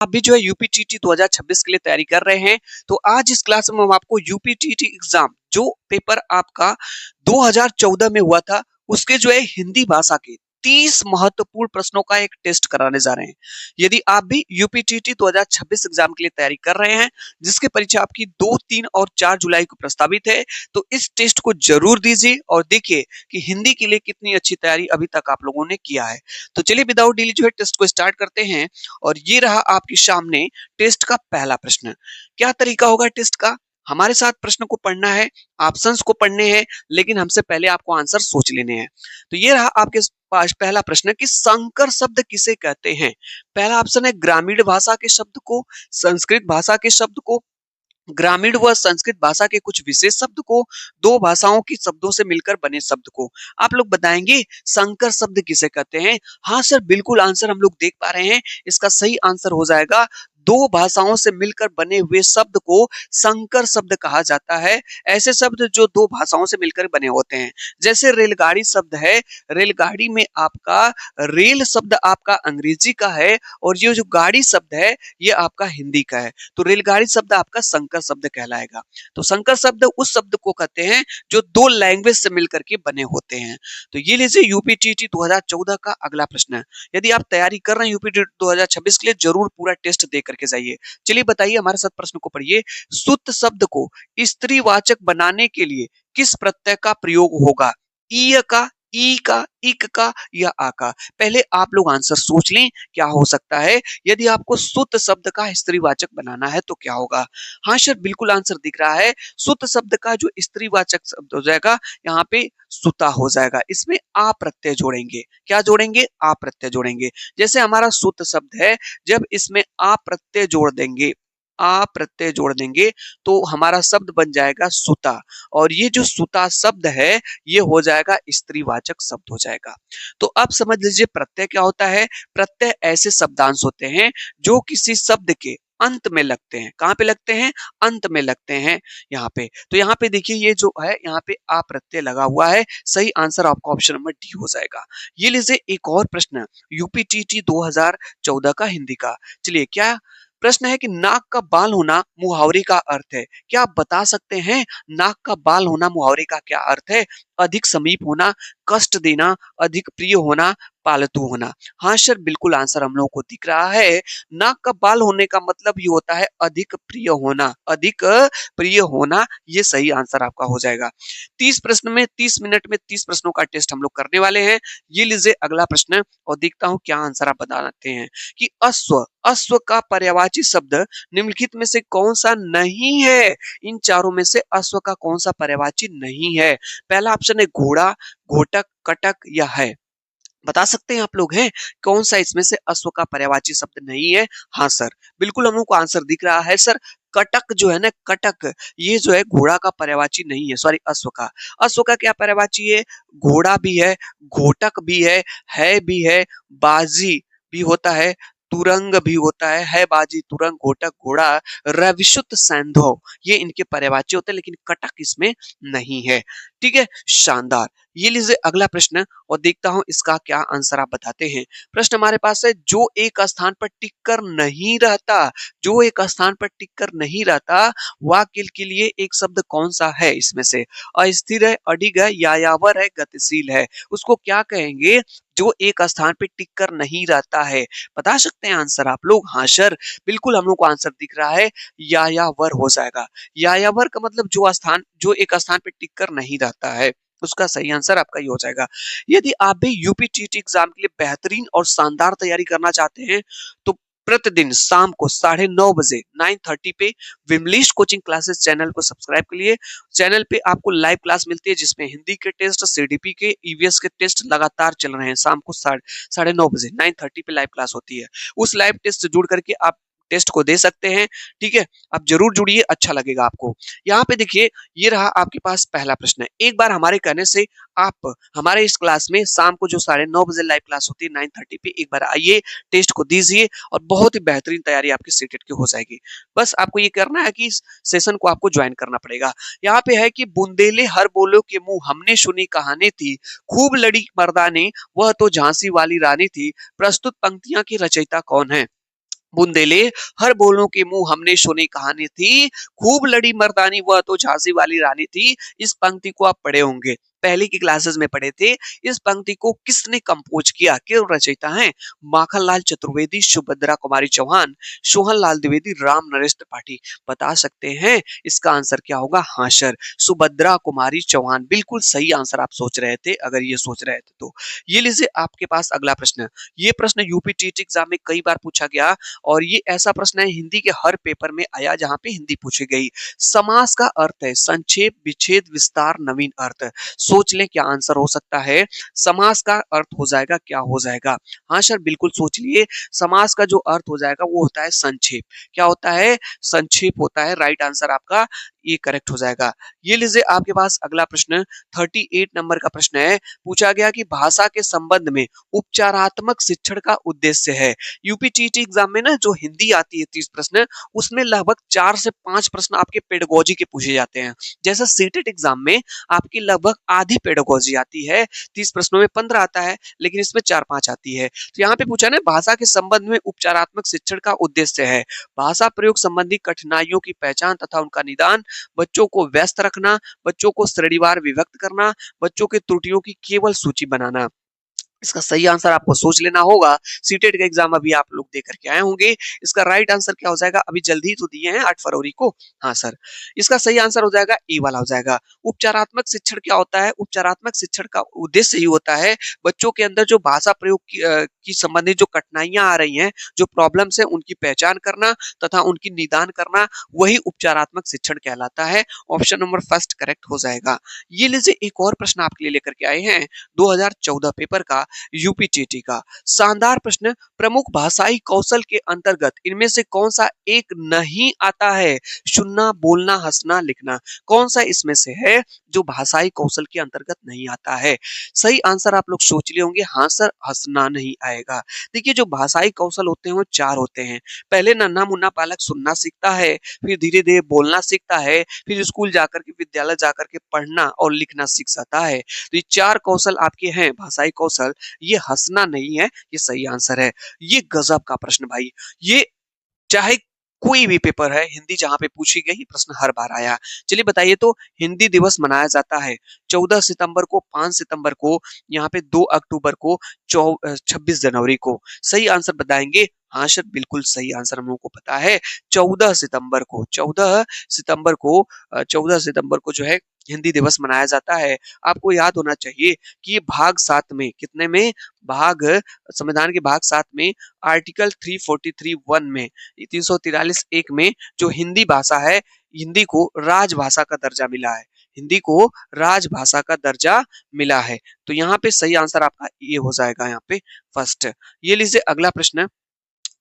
आप भी जो है यूपीटीटी 2026 के लिए तैयारी कर रहे हैं, तो आज इस क्लास में हम आपको यूपीटीटी एग्जाम जो पेपर आपका 2014 में हुआ था, उसके जो है हिंदी भाषा के 30 महत्वपूर्ण प्रश्नों का एक टेस्ट कराने जा रहे हैं। यदि आप भी यूपीटीटी 2026 एग्जाम के लिए तैयारी कर रहे हैं, जिसकी परीक्षा आपकी 2, 3 और 4 जुलाई को प्रस्तावित है, तो इस टेस्ट को जरूर दीजिए और देखिए कि हिंदी के लिए कितनी अच्छी तैयारी अभी तक आप लोगों ने किया है। तो चलिए विदाउट डिले जो है टेस्ट को स्टार्ट करते हैं। और ये रहा आपके सामने टेस्ट का पहला प्रश्न। क्या तरीका होगा टेस्ट का? हमारे साथ प्रश्न को पढ़ना है, ऑप्शंस को पढ़ने हैं, लेकिन हमसे पहले आपको आंसर सोच लेने हैं। तो ये रहा आपके पास पहला प्रश्न कि संकर शब्द किसे कहते हैं? पहला ऑप्शन है ग्रामीण भाषा के शब्द को, संस्कृत भाषा के शब्द को, ग्रामीण व संस्कृत भाषा के कुछ विशेष शब्द को, दो भाषाओं के शब्दों से मिलकर बने शब्द को। आप लोग बताएंगे संकर शब्द किसे कहते हैं? हाँ सर, बिल्कुल आंसर हम लोग देख पा रहे हैं। इसका सही आंसर हो जाएगा दो भाषाओं से मिलकर बने हुए शब्द को संकर शब्द कहा जाता है। ऐसे शब्द जो दो भाषाओं से मिलकर बने होते हैं, जैसे रेलगाड़ी शब्द है, रेलगाड़ी में आपका रेल शब्द आपका अंग्रेजी का है और ये जो गाड़ी शब्द है ये आपका हिंदी का है, तो रेलगाड़ी शब्द आपका संकर शब्द कहलाएगा। तो संकर शब्द उस शब्द को कहते हैं जो दो लैंग्वेज से मिलकर के बने होते हैं। तो ये लीजिए यूपीटीटी 2014 का अगला प्रश्न है। यदि आप तैयारी कर रहे हैं यूपीटीटी 2026 के लिए, जरूर पूरा टेस्ट दे करके जाइए। चलिए बताइए, हमारे साथ प्रश्न को पढ़िए। सुत शब्द को स्त्रीवाचक बनाने के लिए किस प्रत्यय का प्रयोग होगा? ईय का, ई का, इक का या आ का? पहले आप लोग आंसर सोच लें क्या हो सकता है। यदि आपको सुत शब्द का स्त्रीवाचक बनाना है तो क्या होगा? हाँ सर, बिल्कुल आंसर दिख रहा है। सुत शब्द का जो स्त्रीवाचक शब्द हो जाएगा, यहाँ पे सुता हो जाएगा। इसमें आ प्रत्यय जोड़ेंगे। क्या जोड़ेंगे? आ प्रत्यय जोड़ेंगे। जैसे हमारा सुत शब्द है, जब इसमें आ प्रत्यय जोड़ देंगे, आ प्रत्यय जोड़ देंगे तो हमारा शब्द बन जाएगा सुता। और ये जो सुता शब्द है ये हो जाएगा स्त्रीवाचक शब्द हो जाएगा। तो अब समझ लीजिए प्रत्यय क्या होता है। प्रत्यय ऐसे शब्दांश होते हैं जो किसी शब्द के अंत में लगते हैं। कहाँ पे लगते हैं? अंत में लगते हैं यहाँ पे। तो यहाँ पे देखिए ये जो है यहाँ पे आ प्रत्यय लगा हुआ है। सही आंसर आपका ऑप्शन नंबर डी हो जाएगा। ये लीजिए एक और प्रश्न यूपीटीटी 2014 का हिंदी का। चलिए, क्या प्रश्न है कि नाक का बाल होना मुहावरे का अर्थ है? क्या आप बता सकते हैं नाक का बाल होना मुहावरे का क्या अर्थ है? अधिक समीप होना, कष्ट देना, अधिक प्रिय होना, पालतू होना। हाँ सर, बिल्कुल आंसर हम लोगों को दिख रहा है। नाक का बाल होने का मतलब ये होता है अधिक प्रिय होना, अधिक प्रिय होना। ये सही आंसर आपका हो जाएगा। 30 मिनट में 30 प्रश्नों का टेस्ट हम लोग करने वाले हैं। ये लीजिए अगला प्रश्न और देखता हूं क्या आंसर आप बताते हैं कि अश्व, अश्व का पर्यायवाची शब्द निम्नलिखित में से कौन सा नहीं है? इन चारों में से अश्व का कौन सा पर्यायवाची नहीं है? पहला ऑप्शन है घोड़ा, घोटक, कटक या है। बता सकते हैं आप लोग हैं कौन सा इसमें से अश्व का पर्यायवाची शब्द नहीं है? हाँ सर, बिल्कुल हम लोग को आंसर दिख रहा है सर। कटक जो है ना, कटक, ये जो है घोड़ा का पर्यायवाची नहीं है, सॉरी अश्व का। अश्व का क्या पर्यायवाची है? घोड़ा भी है, घोटक भी है भी है, बाजी भी होता है, तुरंग भी होता है बाजी, तुरंग, घोटक, घोड़ा, रविशुत, सैंधव, ये इनके पर्यायवाची होते हैं, लेकिन कटक इसमें नहीं है। ठीक है, शानदार। ये लीजिए अगला प्रश्न और देखता हूं इसका क्या आंसर आप बताते हैं। प्रश्न हमारे पास है, जो एक स्थान पर टिक कर नहीं रहता, जो एक स्थान पर टिक कर नहीं रहता, वाक्य के लिए एक शब्द कौन सा है इसमें से? अस्थिर है, अडिग है, यायावर है, गतिशील है। उसको क्या कहेंगे जो एक स्थान पे टिक कर नहीं रहता है? बता सकते हैं आंसर आप लोग? हाँ सर, बिल्कुल हम लोग को आंसर दिख रहा है, यायावर हो जाएगा। यायावर का मतलब जो एक स्थान पे टिक कर नहीं रहता है, उसका सही आंसर आपका ये हो जाएगा। यदि आप भी यूपीटीटी एग्जाम के लिए बेहतरीन और शानदार तैयारी करना चाहते हैं, तो प्रतिदिन शाम को 9:30 बजे 9:30 पे विमलेश कोचिंग क्लासेस चैनल को सब्सक्राइब के लिए। चैनल पे आपको लाइव क्लास मिलती है जिसमें हिंदी के टेस्ट, सीडीपी के, ईवीएस के टेस्ट लगातार चल रहे हैं। शाम को 9:30 बजे 9:30 पे लाइव क्लास होती है। उस लाइव टेस्ट से जुड़ करके आप टेस्ट को दे सकते हैं। ठीक है, आप जरूर जुड़िए, अच्छा लगेगा आपको। यहाँ पे देखिए ये रहा आपके पास पहला प्रश्न है। एक बार हमारे कहने से आप हमारे इस क्लास में शाम को जो 9:30 बजे लाइव क्लास होती है 9:30 पे, एक बार आइए, टेस्ट को दीजिए और बहुत ही बेहतरीन तैयारी आपकी सीटेट की हो जाएगी। बस आपको ये करना है कि इस सेशन को आपको ज्वाइन करना पड़ेगा। यहाँ पे है कि बुंदेले हर बोलो के मुंह हमने सुनी कहानी थी, खूब लड़ी मर्दाने वह तो झांसी वाली रानी थी, प्रस्तुत पंक्तियां की रचयिता कौन है? बुंदेले हर बोलों के मुंह हमने सुनी कहानी थी, खूब लड़ी मर्दानी वह तो झांसी वाली रानी थी। इस पंक्ति को आप पढ़े होंगे, पहले की क्लासेस में पढ़े थे। इस पंक्ति को किसने कंपोज किया, क्यों रचयिता हैं? माखनलाल चतुर्वेदी, सुभद्रा कुमारी चौहान, सोहन लाल द्विवेदी, राम नरेश त्रिपाठी। बता सकते हैं इसका आंसर क्या होगा? हाँ सर, सुभद्रा कुमारी चौहान बिल्कुल सही आंसर आप सोच रहे थे, अगर ये सोच रहे थे तो। ये लीजिए आपके पास अगला प्रश्न। ये प्रश्न यूपी टीटी एग्जाम में कई बार पूछा गया और ये ऐसा प्रश्न है हिंदी के हर पेपर में आया जहां पे हिंदी पूछी गई। समास का अर्थ है संक्षेप, विच्छेद, विस्तार, नवीन अर्थ। सोच लें क्या आंसर हो सकता है। समास का अर्थ हो जाएगा, क्या हो जाएगा? हाँ सर, बिल्कुल सोच लिए। समास का जो अर्थ हो जाएगा वो होता है संक्षेप। क्या होता है? संक्षेप होता है। राइट आंसर आपका ये करेक्ट हो जाएगा। ये लीजिए आपके पास अगला प्रश्न 38 नंबर का प्रश्न है। पूछा गया कि भाषा के संबंध में उपचारात्मक शिक्षण का उद्देश्य है। यूपीटीटी एग्जाम में ना जो हिंदी आती है 30 प्रश्न, उसमें लगभग 4 से 5 प्रश्न आपके पेडागोजी के पूछे जाते हैं। जैसे सीटेट एग्जाम में आपकी लगभग आधी पेडागोजी आती है, 30 प्रश्नों में 15 आता है, लेकिन इसमें 4-5 आती है। तो यहाँ पे पूछा ना भाषा के संबंध में उपचारात्मक शिक्षण का उद्देश्य है भाषा प्रयोग संबंधी कठिनाइयों की पहचान तथा उनका निदान, बच्चों को व्यस्त रखना, बच्चों को श्रेणीवार विभक्त करना, बच्चों के त्रुटियों की केवल सूची बनाना। इसका सही आंसर आपको सोच लेना होगा। सीटेट का एग्जाम अभी आप लोग दे करके आए होंगे। इसका राइट आंसर क्या हो जाएगा? अभी जल्दी ही तो दिए हैं 8 फरवरी को। हाँ सर, इसका सही आंसर हो जाएगा ए वाला हो जाएगा। उपचारात्मक शिक्षण क्या होता है? उपचारात्मक शिक्षण का उद्देश्य ही होता है बच्चों के अंदर जो भाषा प्रयोग की संबंधित जो कठिनाइयां आ रही हैं, जो प्रॉब्लम्स हैं, उनकी पहचान करना तथा उनकी निदान करना, वही उपचारात्मक शिक्षण कहलाता है। ऑप्शन नंबर फर्स्ट करेक्ट हो जाएगा। ये लीजिए एक और प्रश्न आपके लिए लेकर के आए हैं 2014 पेपर का, यूपीटीटी का। शानदार प्रश्न। प्रमुख भाषाई कौशल के अंतर्गत इनमें से कौन सा एक नहीं आता है? सुनना, बोलना, हंसना, लिखना। कौन सा इसमें से है जो भाषाई कौशल के अंतर्गत नहीं आता है? सही आंसर आप लोग सोच लिए होंगे। हाँ सर, हंसना नहीं आएगा। देखिए जो भाषाई कौशल होते हैं वो 4 होते हैं। पहले नन्हा मुन्ना बालक सुनना सीखता है, फिर धीरे धीरे बोलना सीखता है, फिर स्कूल जाकर के, विद्यालय जाकर के पढ़ना और लिखना सीख जाता है। तो ये 4 कौशल आपके हैं भाषाई कौशल। ये हंसना नहीं है, ये सही आंसर है। ये गजब का प्रश्न भाई। ये चाहे कोई भी पेपर है, हिंदी जहां पे पूछी गई प्रश्न हर बार आया। चलिए बताइए तो, हिंदी दिवस मनाया जाता है 14 सितंबर को, 5 सितंबर को, यहाँ पे 2 अक्टूबर को, 26 जनवरी को। सही आंसर बताएंगे? हाँ सर, बिल्कुल सही आंसर हम लोगों को पता है। 14 सितंबर को, 14 सितंबर को, 14 सितंबर को जो है हिंदी दिवस मनाया जाता है। आपको याद होना चाहिए कि ये भाग 7 में, कितने में? भाग, संविधान के भाग 7 में आर्टिकल 343(1) में, 343 एक में जो हिंदी भाषा है, हिंदी को राजभाषा का दर्जा मिला है। हिंदी को राजभाषा का दर्जा मिला है। तो यहाँ पे सही आंसर आपका ये हो जाएगा, यहाँ पे फर्स्ट। ये लीजिए अगला प्रश्न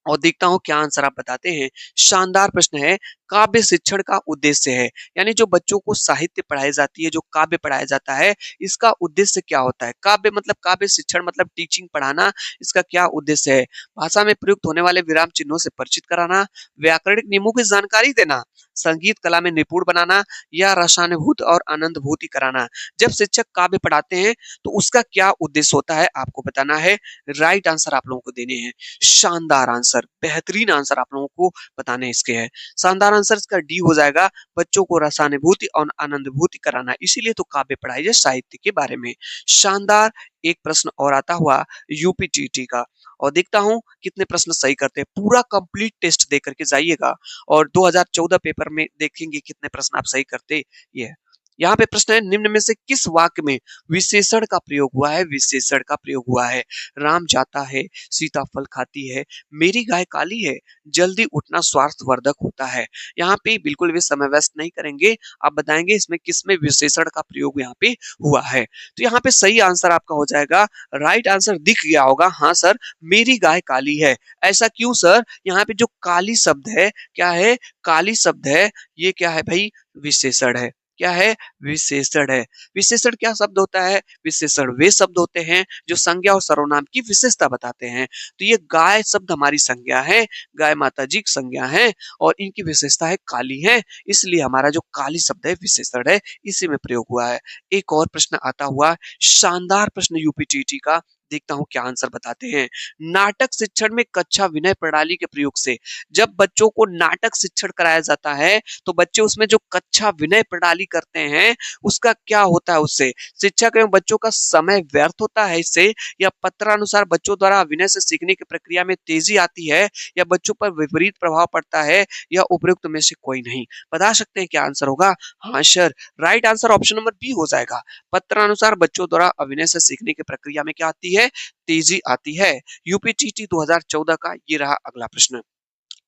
और देखता हूँ क्या आंसर आप बताते हैं। शानदार प्रश्न है। काव्य शिक्षण का उद्देश्य है, यानी जो बच्चों को साहित्य पढ़ाई जाती है, जो काव्य पढ़ाया जाता है, इसका उद्देश्य क्या होता है? काव्य मतलब, काव्य शिक्षण मतलब टीचिंग, पढ़ाना। इसका क्या उद्देश्य है? भाषा में प्रयुक्त होने वाले विराम चिन्हों से परिचित कराना, व्याकरणिक नियमों की जानकारी देना, संगीत कला में निपुण बनाना, या रसानुभूत और आनंदभूति कराना। जब शिक्षक काव्य पढ़ाते हैं तो उसका क्या उद्देश्य होता है, आपको बताना है। राइट आंसर आप लोगों को देने हैं। शानदार आंसर, बेहतरीन आंसर आप लोगों को बताने इसके हैं। शानदार आंसर इसका डी हो जाएगा। बच्चों को रसानुभूति और आनंदभूति कराना, इसीलिए तो काव्य पढ़ाई है साहित्य के बारे में। शानदार। एक प्रश्न और आता हुआ यूपीटीटी का, और देखता हूं कितने प्रश्न सही करते हैं। पूरा कंप्लीट टेस्ट दे करके जाइएगा और 2014 पेपर में देखेंगे कितने प्रश्न आप सही करते। ये यहाँ पे प्रश्न है, निम्न में से किस वाक्य में विशेषण का प्रयोग हुआ है? विशेषण का प्रयोग हुआ है। राम जाता है, सीता फल खाती है, मेरी गाय काली है, जल्दी उठना स्वास्थ्यवर्धक होता है। यहाँ पे बिल्कुल भी समय व्यस्त नहीं करेंगे, आप बताएंगे इसमें किसमें विशेषण का प्रयोग यहाँ पे हुआ है। तो यहाँ पे सही आंसर आपका हो जाएगा, राइट आंसर दिख गया होगा। हाँ सर, मेरी गाय काली है। ऐसा क्यों सर? यहाँ पे जो काली शब्द है, क्या है? काली शब्द है, ये क्या है भाई? विशेषण है। क्या है? विशेषण है। विशेषण क्या शब्द होता है? विशेषण वे शब्द होते हैं जो संज्ञा और सर्वनाम की विशेषता बताते हैं। तो ये गाय शब्द हमारी संज्ञा है, गाय माता जी की संज्ञा है, और इनकी विशेषता है काली है, इसलिए हमारा जो काली शब्द है विशेषण है, इसी में प्रयोग हुआ है। एक और प्रश्न आता हुआ, शानदार प्रश्न यूपीटीटी का, देखता हूँ क्या आंसर बताते हैं। नाटक शिक्षण में कक्षा विनय प्रणाली के प्रयोग से, जब बच्चों को नाटक शिक्षण कराया जाता है तो बच्चे उसमें जो कक्षा विनय प्रणाली करते हैं उसका क्या होता है, उससे शिक्षक एवं बच्चों का समय व्यर्थ होता है इससे, या पत्रानुसार बच्चों द्वारा विनय से सीखने की प्रक्रिया में तेजी आती है, या बच्चों पर विपरीत प्रभाव पड़ता है, या उपयुक्त में से कोई नहीं। बता सकते हैं क्या आंसर होगा? हाँ sir, right answer option number B हो जाएगा। पत्रानुसार बच्चों द्वारा अभिनय से सीखने की प्रक्रिया में क्या आती है? तेजी आती है। यूपीटीटी 2014 का ये रहा अगला प्रश्न।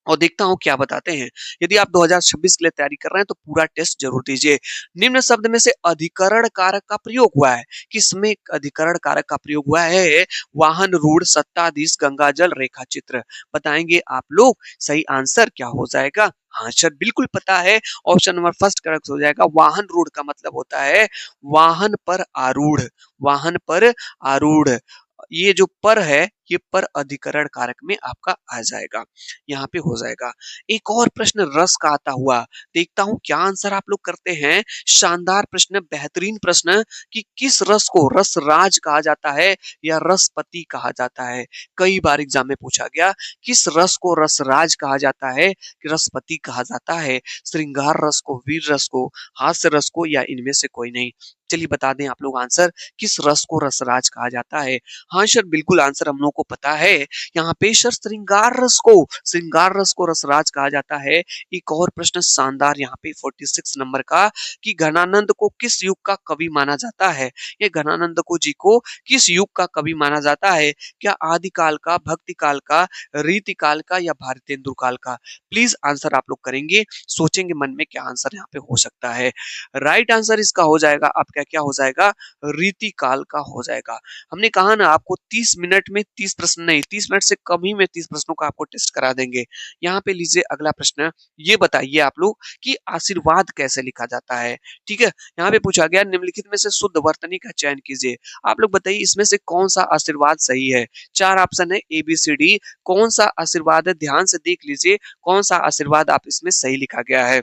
और देखता हूँ क्या बताते हैं। यदि आप 2026 के लिए तैयारी कर रहे हैं तो पूरा टेस्ट जरूर दीजिए। निम्न शब्द में से अधिकरण कारक का प्रयोग हुआ है, किसमें अधिकरण कारक का प्रयोग हुआ है? वाहन, रूढ़, सत्ताधीश, गंगाजल, रेखा चित्र। बताएंगे आप लोग सही आंसर क्या हो जाएगा? हाँ सर, बिल्कुल पता है। ऑप्शन नंबर फर्स्ट करेक्ट हो जाएगा। वाहन रूढ़ का मतलब होता है वाहन पर आरूढ़, वाहन पर आरूढ़। ये जो पर है ये पर अधिकरण कारक में आपका आ जाएगा, यहाँ पे हो जाएगा। एक और प्रश्न रस का आता हुआ, देखता हूँ क्या आंसर आप लोग करते हैं। शानदार प्रश्न, बेहतरीन प्रश्न कि किस रस को रसराज कहा जाता है या रसपति कहा जाता है। कई बार एग्जाम में पूछा गया किस रस को रसराज कहा जाता है कि रसपति कहा जाता है। श्रृंगार रस को, वीर रस को, हास्य रस को, या इनमें से कोई नहीं। चलिए बता दें आप लोग आंसर, किस रस को रसराज कहा जाता है। हाँ सर, बिल्कुल आंसर हम लोग को पता है। यहाँ पे सर श्रृंगार रस को रसराज कहा जाता है। एक और प्रश्न शानदार यहाँ पे 46 नंबर का कि घनानंद को किस युग का कवि माना जाता है। ये घनानंद को जी को किस युग का कवि माना जाता है? क्या आदिकाल का, भक्ति काल का, रीति काल का, या भारतेंदु काल का? प्लीज आंसर आप लोग करेंगे, सोचेंगे मन में क्या आंसर यहाँ पे हो सकता है। राइट आंसर इसका हो जाएगा आपका क्या हो जाएगा? रीति काल का हो जाएगा। हमने कहा ना आपको 30 मिनट में 30 प्रश्न नहीं, 30 मिनट से कम ही में 30 प्रश्नों का आपको टेस्ट करा देंगे। यहाँ पे लीजिए अगला प्रश्न, ये बताइए आप लोग कि आशीर्वाद कैसे लिखा जाता है। ठीक है, यहाँ पे पूछा गया निम्नलिखित में से शुद्ध वर्तनी का चयन कीजिए। आप लोग बताइए इसमें से कौन सा आशीर्वाद सही है। 4 ऑप्शन है ABCD, कौन सा आशीर्वाद है ध्यान से देख लीजिए, कौन सा आशीर्वाद आप इसमें सही लिखा गया है।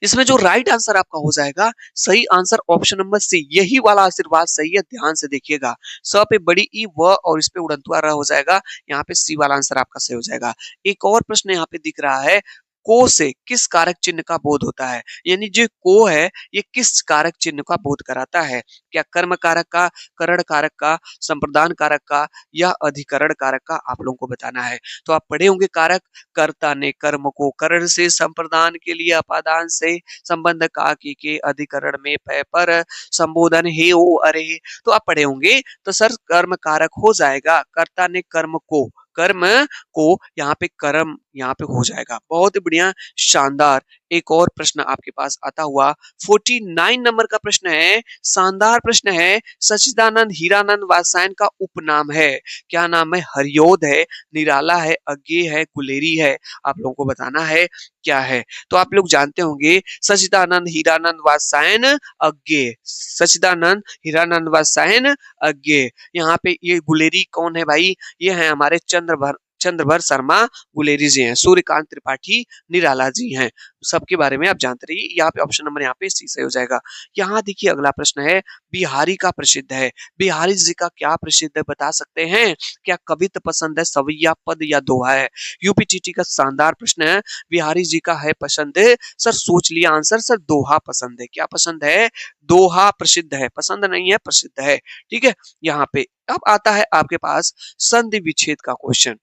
इसमें जो राइट आंसर आपका हो जाएगा, सही आंसर ऑप्शन नंबर सी, यही वाला आशीर्वाद सही है, ध्यान से देखिएगा। स पे बड़ी ई व और इस पे उड़नतुआ र हो जाएगा, यहाँ पे सी वाला आंसर आपका सही हो जाएगा। एक और प्रश्न यहाँ पे दिख रहा है, को से किस कारक चिन्ह का बोध होता है। यानी जो को है ये किस कारक चिन्ह का बोध कराता है। क्या कर्म कारक का, करण कारक का, संप्रदान कारक का, या अधिकरण कारक का, आप लोगों को बताना है। तो आप पढ़े होंगे कारक, कर्ता ने कर्म को करण से, संप्रदान के लिए अपादान से, संबंध काकी के अधिकरण में पै पर, संबोधन हे ओ अरे। तो आप पढ़े होंगे। तो सर कर्म कारक हो जाएगा, कर्ता ने कर्म को, कर्म को यहाँ पे कर्म यहाँ पे हो जाएगा। बहुत ही बढ़िया, शानदार। एक और प्रश्न आपके पास आता हुआ 49 नंबर का प्रश्न है, शानदार प्रश्न है। सच्चिदानंद हीरानंद वात्स्यायन का उपनाम है, क्या नाम है? हरियोध है, निराला है, अज्ञेय है, गुलेरी है। आप लोगों को बताना है क्या है। तो आप लोग जानते होंगे सच्चिदानंद हीरानंद वात्स्यायन अज्ञेय, सच्चिदानंद हीरानंद वात्स्यायन अज्ञेय। यहाँ पे ये गुलेरी कौन है भाई? ये है हमारे चंद्रभर शर्मा गुलेरी जी हैं, सूर्यकांत त्रिपाठी निराला जी हैं। सबके बारे में आप जानते रहिए। यहाँ पे ऑप्शन नंबर यहाँ पे सी सही हो जाएगा। यहाँ देखिए अगला प्रश्न है, बिहारी का प्रसिद्ध है। बिहारी जी का क्या प्रसिद्ध है बता सकते हैं? क्या कवित्त पसंद है, सवैया, पद, या दोहा है? यूपीटीटी का शानदार प्रश्न है, बिहारी जी का है पसंद है। सर सोच लिया आंसर, सर दोहा पसंद है। क्या पसंद है? दोहा प्रसिद्ध है, पसंद नहीं है, प्रसिद्ध है। ठीक है, यहाँ पे अब आता है आपके पास संधि विच्छेद का क्वेश्चन।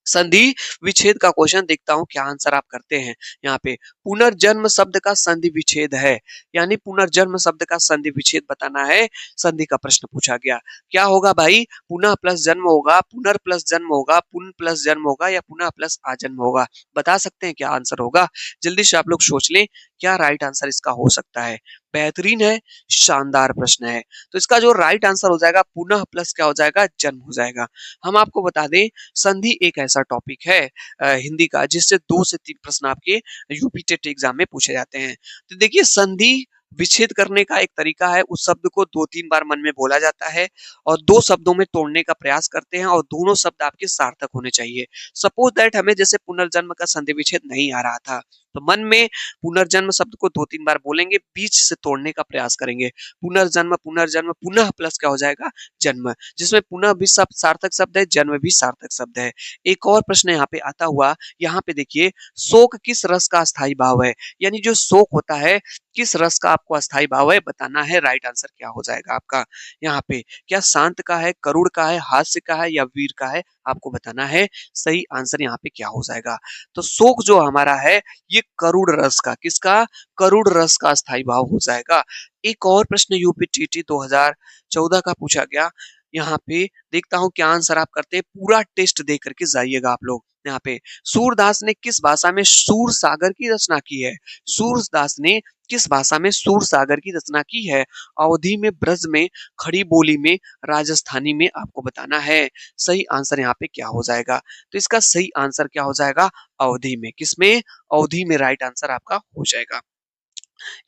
संधि विच्छेद का क्वेश्चन देखता हूं क्या आंसर आप करते हैं। यहाँ पे पुनर्जन्म शब्द का संधि विच्छेद है, यानी पुनर्जन्म शब्द का संधि विच्छेद बताना है। संधि का प्रश्न पूछा गया, क्या होगा भाई? पुनः प्लस जन्म होगा, पुनर् प्लस जन्म होगा, पुन प्लस जन्म होगा, या पुनः प्लस आजन्म होगा? बता सकते हैं क्या आंसर होगा? जल्दी से आप लोग सोच लें क्या राइट आंसर इसका हो सकता है। बेहतरीन है, शानदार प्रश्न है। तो इसका जो राइट आंसर हो जाएगा पुनः प्लस क्या हो जाएगा? जन्म हो जाएगा। हम आपको बता दें संधि एक ऐसा टॉपिक है हिंदी का जिससे 2 से 3 प्रश्न आपके यूपी टेट एग्जाम में पूछे जाते हैं। तो देखिए संधि विच्छेद करने का एक तरीका है, उस शब्द को 2-3 बार मन में बोला जाता है और 2 शब्दों में तोड़ने का प्रयास करते हैं और दोनों शब्द आपके सार्थक होने चाहिए। सपोज दैट हमें जैसे पुनर्जन्म का संधि विच्छेद नहीं आ रहा था, तो मन में पुनर्जन्म शब्द को 2-3 बार बोलेंगे, बीच से तोड़ने का प्रयास करेंगे। पुनर्जन्म, पुनर्जन्म, पुनः प्लस क्या हो जाएगा? जन्म, जिसमें पुनः भी शब्द सार्थक शब्द है, जन्म भी सार्थक शब्द है। एक और प्रश्न यहाँ पे आता हुआ, यहाँ पे देखिए, शोक किस रस का अस्थायी भाव है? यानी जो शोक होता है, किस रस का आपको अस्थायी भाव है बताना है। राइट आंसर क्या हो जाएगा आपका यहाँ पे? क्या शांत का है, करुण का है, हास्य का है या वीर का है? आपको बताना है। सही आंसर यहाँ पे क्या हो जाएगा? तो शोक जो हमारा है, ये करुण रस का, किसका? करुण रस का अस्थायी भाव हो जाएगा। एक और प्रश्न यूपीटीटी 2014 का पूछा गया। यहाँ पे देखता हूँ क्या आंसर आप करते हैं, पूरा टेस्ट दे करके जाइएगा आप लोग। यहाँ पे सूरदास ने किस भाषा में सूर सागर की रचना की है? सूरदास ने किस भाषा में सूर सागर की रचना की है? अवधी में, ब्रज में, खड़ी बोली में, राजस्थानी में? आपको बताना है। सही आंसर यहाँ पे क्या हो जाएगा? तो इसका सही आंसर क्या हो जाएगा? अवधी में। किसमें? अवधी में राइट आंसर आपका हो जाएगा।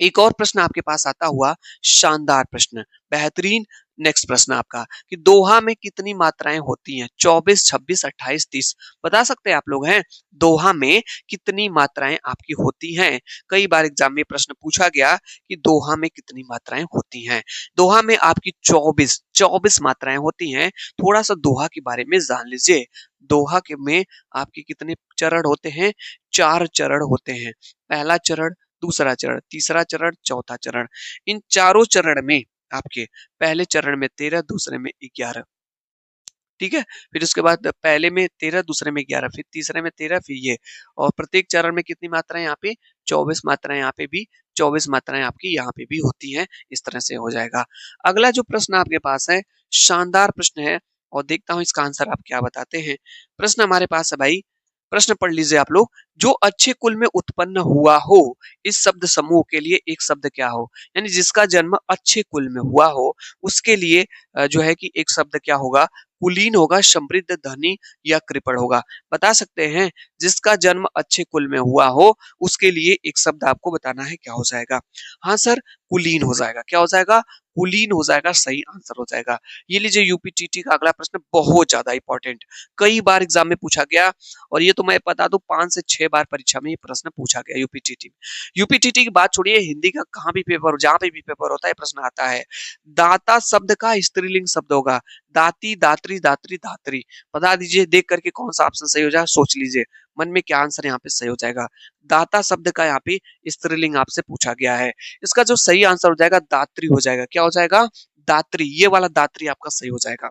एक और प्रश्न आपके पास आता हुआ, शानदार प्रश्न, बेहतरीन। नेक्स्ट प्रश्न आपका कि दोहा में कितनी मात्राएं होती हैं? 24, 26, 28, 30 बता सकते हैं आप लोग हैं? दोहा में कितनी मात्राएं आपकी होती हैं? कई बार एग्जाम में प्रश्न पूछा गया कि दोहा में कितनी मात्राएं होती हैं। दोहा में आपकी 24 मात्राएं होती हैं। थोड़ा सा दोहा के बारे में जान लीजिए। दोहा के में आपके कितने चरण होते हैं? 4 चरण होते हैं। पहला चरण, दूसरा चरण, तीसरा चरण, चौथा चरण। इन चारों चरण में आपके पहले चरण में 13, दूसरे में 11, ठीक है? फिर उसके बाद पहले में 13, दूसरे में 11, फिर तीसरे में 13, फिर ये। और प्रत्येक चरण में कितनी मात्राएं यहाँ पे? 24 मात्राएं यहाँ पे भी, 24 मात्राएं आपकी यहाँ पे भी होती हैं। इस तरह से हो जाएगा। अगला जो प्रश्न आपके पास है, शानदार प्रश्न है और देखता हूँ इसका आंसर आप क्या बताते हैं। प्रश्न हमारे पास है भाई, प्रश्न पढ़ लीजिए आप लोग। जो अच्छे कुल में उत्पन्न हुआ हो, इस शब्द समूह के लिए एक शब्द क्या हो? यानी जिसका जन्म अच्छे कुल में हुआ हो, उसके लिए जो है कि एक शब्द क्या होगा? कुलीन होगा, समृद्ध, धनी या कृपण होगा? बता सकते हैं? जिसका जन्म अच्छे कुल में हुआ हो, उसके लिए एक शब्द आपको बताना है, क्या हो जाएगा? हाँ सर, कुलीन हो जाएगा। क्या हो जाएगा? कुलीन हो जाएगा, सही आंसर हो जाएगा। ये लीजिए यूपीटीटी का अगला प्रश्न, बहुत ज्यादा इंपॉर्टेंट, कई बार एग्जाम में पूछा गया और ये तो मैं बता दूं 5 से 6 बार परीक्षा में ये प्रश्न पूछा गया यूपीटीटी में। यूपीटीटी की बात छोड़िए, हिंदी का कहाँ भी पेपर, जहां पे भी पेपर होता है प्रश्न आता है। दाता शब्द का स्त्रीलिंग शब्द होगा। दाती, दात्री, दात्री, धात्री। बता दीजिए देख करके कौन सा ऑप्शन सही हो जाए, सोच लीजिए मन में क्या आंसर यहाँ पे सही हो जाएगा। दाता शब्द का यहाँ पे स्त्रीलिंग आपसे पूछा गया है। इसका जो सही आंसर हो जाएगा दात्री हो जाएगा। क्या हो जाएगा? दात्री। ये वाला दात्री आपका सही हो जाएगा।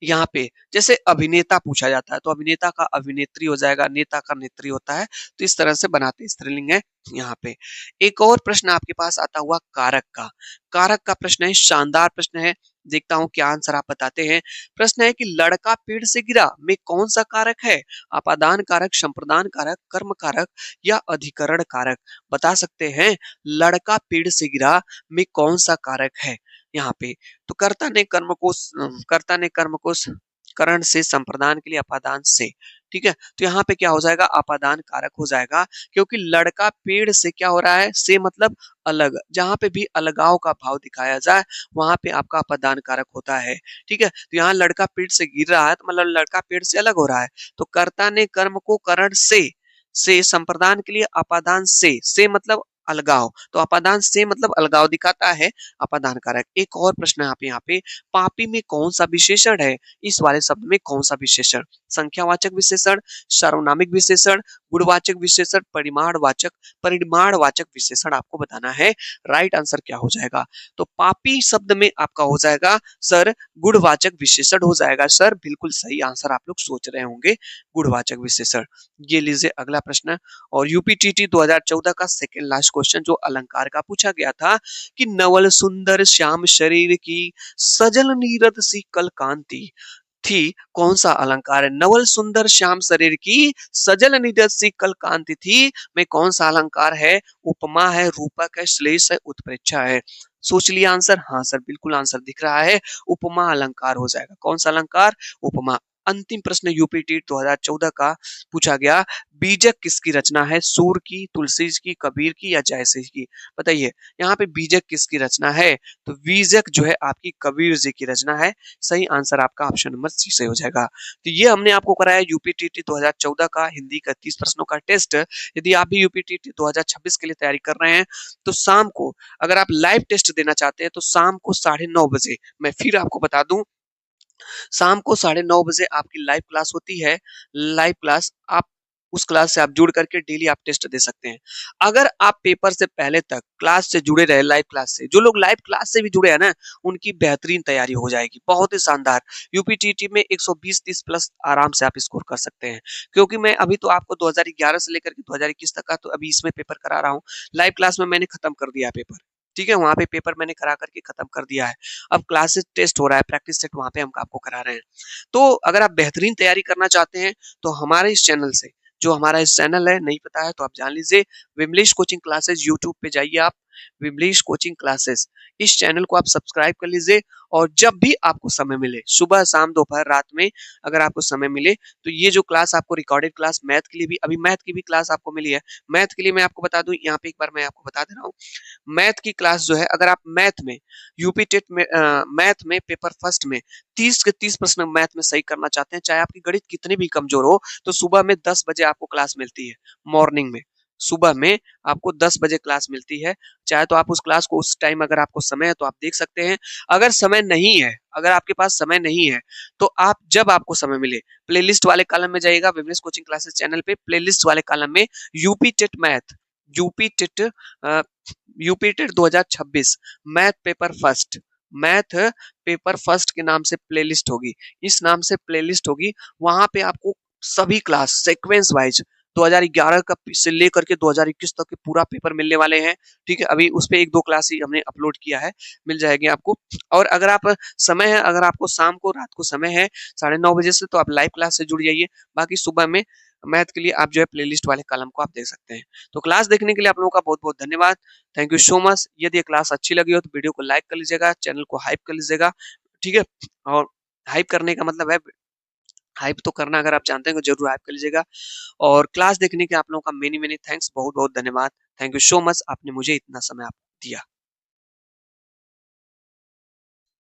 यहाँ पे जैसे अभिनेता पूछा जाता है तो अभिनेता का अभिनेत्री हो जाएगा, नेता का नेत्री होता है। तो इस तरह से बनाते स्त्रीलिंग है यहाँ पे। एक और प्रश्न आपके पास आता हुआ कारक का। कारक का प्रश्न है, शानदार प्रश्न है। देखता हूं क्या आंसर आप बताते हैं। प्रश्न है कि लड़का पेड़ से गिरा में कौन सा कारक है? अपादान कारक, संप्रदान कारक, कर्म कारक या अधिकरण कारक? बता सकते हैं? लड़का पेड़ से गिरा में कौन सा कारक है यहाँ पे? तो कर्ता ने कर्म को करण से, संप्रदान के लिए अपादान से। ठीक है, तो यहाँ पे क्या हो जाएगा? अपादान कारक हो जाएगा, क्योंकि लड़का पेड़ से क्या हो रहा है? से मतलब अलग। जहां पे भी अलगाव का भाव दिखाया जाए वहां पे आपका अपादान कारक होता है। ठीक है, तो यहाँ लड़का पेड़ से गिर रहा है तो मतलब लड़का पेड़ से अलग हो रहा है। तो कर्ता ने कर्म को करण से संप्रदान के लिए अपादान से मतलब अलगाव। तो अपादान से मतलब अलगाव दिखाता है, अपादान कारक। एक और प्रश्न है आप यहाँ पे, पापी में कौन सा विशेषण है? इस वाले शब्द में कौन सा विशेषण? संख्यावाचक विशेषण, सार्वनामिक विशेषण, गुणवाचक विशेषण, परिमाणवाचक विशेषण आपको बताना है। राइट आंसर क्या हो जाएगा? तो पापी शब्द में आपका हो जाएगा सर गुणवाचक विशेषण हो जाएगा। सर बिल्कुल सही आंसर आप लोग सोच रहे होंगे, गुणवाचक विशेषण। ये लीजिए अगला प्रश्न। और यूपीटीटी 2014 का सेकेंड लास्ट क्वेश्चन जो अलंकार का पूछा गया था कि नवल सुंदर श्याम शरीर की सजल नीरद सी कल कांति थी, कौन सा अलंकार है? नवल सुंदर श्याम शरीर की सजल नीरद सी कल कांति थी में कौन सा अलंकार है? उपमा है, रूपक है, श्लेष है, उत्प्रेक्षा है? सोच लिया आंसर? हाँ सर बिल्कुल आंसर दिख रहा है, उपमा अलंकार हो जाएगा। कौन सा अलंकार? उपमा। अंतिम प्रश्न यूपी टेट 2014 का पूछा गया, बीजक किसकी रचना है? सूर की, तुलसी की, कबीर की या जयसिंह की? बताइए, यहाँ पे बीजक किसकी रचना है? तो बीजक जो है आपकी कबीर जी की रचना है। सही आंसर आपका ऑप्शन नंबर सी सही हो जाएगा। तो ये हमने आपको कराया यूपी टीटी 2014 का हिंदी का 30 प्रश्नों का टेस्ट। यदि आप भी यूपी टीटी 2026 के लिए तैयारी कर रहे हैं तो शाम को अगर आप लाइव टेस्ट देना चाहते हैं तो शाम को 9:30 बजे, मैं फिर आपको बता दूं, शाम को 9:30 बजे आपकी लाइव क्लास होती है। लाइव क्लास आप उस क्लास से आप जुड़ करके डेली आप टेस्ट दे सकते हैं। अगर आप पेपर से पहले तक क्लास से जुड़े रहे, लाइव क्लास से, जो लोग लाइव क्लास से भी जुड़े हैं ना, उनकी बेहतरीन तैयारी हो जाएगी, बहुत ही शानदार। यूपीटीटी में 120-30 प्लस आराम से आप स्कोर कर सकते हैं, क्योंकि मैं अभी तो आपको 2011 से लेकर के 2021 तक का तो अभी इसमें पेपर करा रहा हूँ। लाइव क्लास में मैंने खत्म कर दिया पेपर, ठीक है, वहां पे पेपर मैंने करा करके खत्म कर दिया है। अब क्लासेस टेस्ट हो रहा है, प्रैक्टिस सेट वहां पे हम आपको करा रहे हैं। तो अगर आप बेहतरीन तैयारी करना चाहते हैं तो हमारे इस चैनल से, जो हमारा इस चैनल है, नहीं पता है तो आप जान लीजिए, विमलेश कोचिंग क्लासेस, यूट्यूब पे जाइए आप, विमलेश कोचिंग क्लासेस, इस चैनल को आप सब्सक्राइब कर लीजिए। और जब भी आपको समय मिले, सुबह शाम दोपहर रात में अगर आपको समय मिले, तो ये जो क्लास आपको रिकॉर्डेड क्लास मैथ के लिए भी, अभी मैथ की भी क्लास आपको मिली है। मैथ के लिए मैं आपको बता दूं, यहाँ पे एक बार मैं आपको बता दे रहा हूँ, मैथ की क्लास जो है, अगर आप मैथ में यूपी टेट में मैथ में पेपर फर्स्ट में 30 के 30 प्रश्न मैथ में सही करना चाहते हैं, चाहे आपकी गणित कितनी भी कमजोर हो, तो सुबह में 10 बजे आपको क्लास मिलती है। मॉर्निंग में, सुबह में आपको 10 बजे क्लास मिलती है। चाहे तो आप उस क्लास को उस टाइम, अगर आपको समय है तो आप देख सकते हैं। अगर समय नहीं है, अगर आपके पास समय नहीं है, तो आप जब आपको समय मिले, प्लेलिस्ट वाले कॉलम में जाइएगा, विमलेश कोचिंग क्लासेस चैनल पे प्लेलिस्ट वाले कॉलम में UP TET math, UP TET UP TET 2026 math paper first, math paper first के नाम से प्लेलिस्ट होगी, इस नाम से प्लेलिस्ट होगी। वहां पे आपको सभी क्लास सीक्वेंस वाइज 2011 का से लेकर के 2021 तक के पूरा पेपर मिलने वाले हैं। ठीक है, अभी उस पे एक दो क्लास ही हमने अपलोड किया है, मिल जाएगी आपको। और अगर आप समय है, अगर आपको शाम को रात को समय है 9:30 बजे से, तो आप लाइव क्लास से जुड़ जाइए। बाकी सुबह में मैथ के लिए आप जो है प्लेलिस्ट वाले कॉलम को आप देख सकते हैं। तो क्लास देखने के लिए आप लोगों का बहुत बहुत धन्यवाद। Thank you so much. यदि ये क्लास अच्छी लगी हो तो वीडियो को लाइक कर लीजिएगा, चैनल को हाइप कर लीजिएगा, ठीक है। और हाइप करने का मतलब है, हाइप तो करना अगर आप जानते हैं तो जरूर हाइप कर लीजिएगा। और क्लास देखने के आप लोगों का मेनी मेनी थैंक्स, बहुत बहुत धन्यवाद। थैंक यू सो मच, आपने मुझे इतना समय आप दिया।